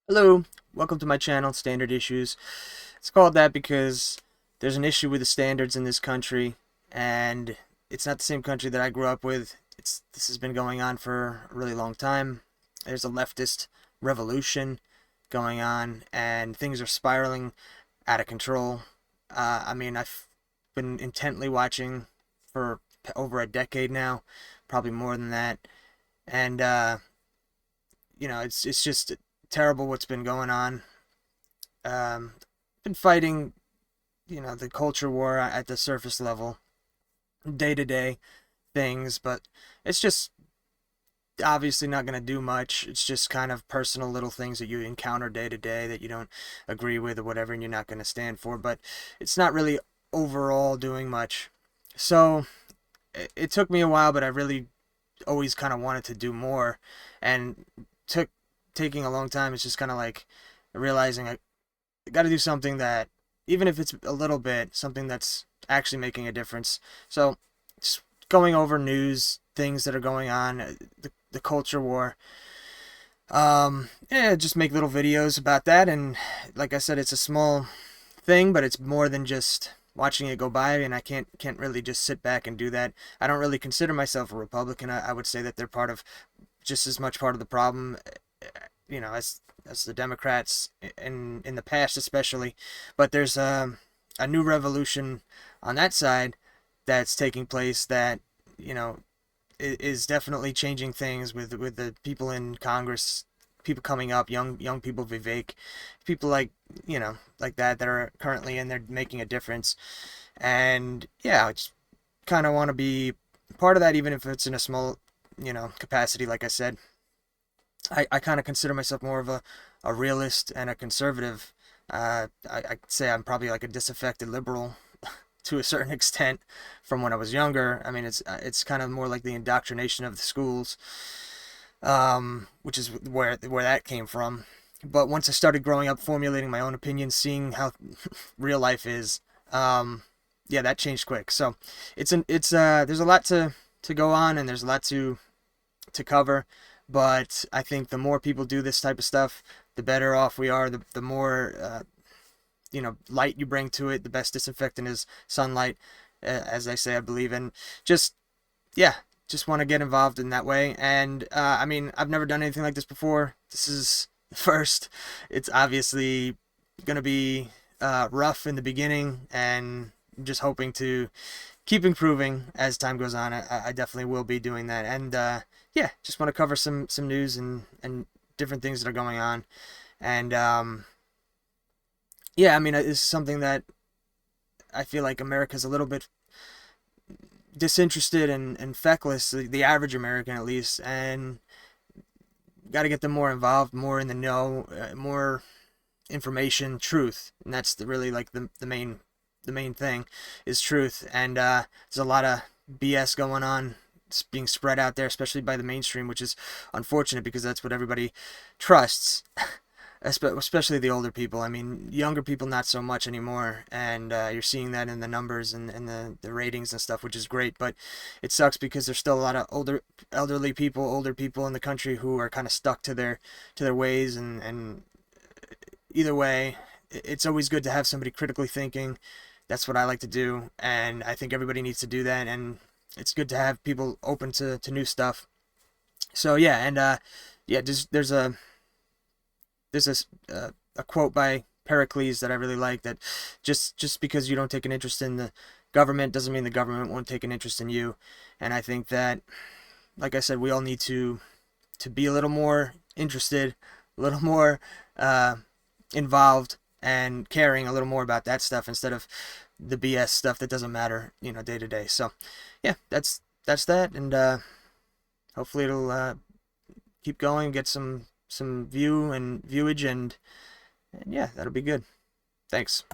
Hello, welcome to my channel, Standard Issues. It's called that because there's an issue with the standards in this country, and it's not the same country that I grew up with. This has been going on for a really long time. There's a leftist revolution going on, and things are spiraling out of control. I've been intently watching for over a decade now, probably more than that, and it's just terrible what's been going on. Been fighting, the culture war at the surface level, day to day things, but it's just obviously not going to do much. It's just kind of personal little things that you encounter day to day that you don't agree with or whatever, and you're not going to stand for, but it's not really overall doing much. So it took me a while, but I really always kind of wanted to do more, and took taking a long time. It's just kind of like realizing I got to do something that, even if it's a little bit, something that's actually making a difference. So, just going over news, things that are going on, the culture war. Yeah, just make little videos about that. And like I said, it's a small thing, but it's more than just watching it go by. And I can't really just sit back and do that. I don't really consider myself a Republican. I would say that they're part of just as much part of the problem, as the Democrats in the past, especially. But there's a new revolution on that side that's taking place that you know is definitely changing things with the people in Congress, people coming up, young people, Vivek, people like that are currently in there making a difference. And yeah, I just kind of want to be part of that, even if it's in a small capacity. Like I said, I kind of consider myself more of a realist and a conservative. I'd say I'm probably like a disaffected liberal to a certain extent from when I was younger. I mean, it's kind of more like the indoctrination of the schools, which is where that came from. But once I started growing up, formulating my own opinions, seeing how real life is, yeah, that changed quick. So there's a lot to go on, and there's a lot to cover. But I think the more people do this type of stuff, the better off we are. The more light you bring to it, the best disinfectant is sunlight, as I say, I believe. And just yeah, just want to get involved in that way. And I've never done anything like this before. This is the first. It's obviously gonna be rough in the beginning, and I'm just hoping to keep improving as time goes on. I definitely will be doing that. And yeah, just want to cover some news and different things that are going on. And yeah, I mean, it's something that I feel like America's a little bit disinterested and feckless, the average American at least, and got to get them more involved, more in the know, more information, truth, and that's really like the main thing is truth. And there's a lot of BS going on. It's being spread out there, especially by the mainstream, which is unfortunate because that's what everybody trusts, especially the older people. I mean, younger people not so much anymore, and you're seeing that in the numbers and the ratings and stuff, which is great. But it sucks because there's still a lot of older people in the country who are kind of stuck to their ways. And either way, it's always good to have somebody critically thinking. That's what I like to do, and I think everybody needs to do that. And it's good to have people open to new stuff. So yeah, and yeah, there's a quote by Pericles that I really like, that just because you don't take an interest in the government doesn't mean the government won't take an interest in you. And I think that, like I said, we all need to be a little more interested, a little more uh, involved, and caring a little more about that stuff instead of the BS stuff that doesn't matter, day to day. So yeah, that's that. And hopefully it'll keep going, get some view and viewage, and yeah, that'll be good. Thanks.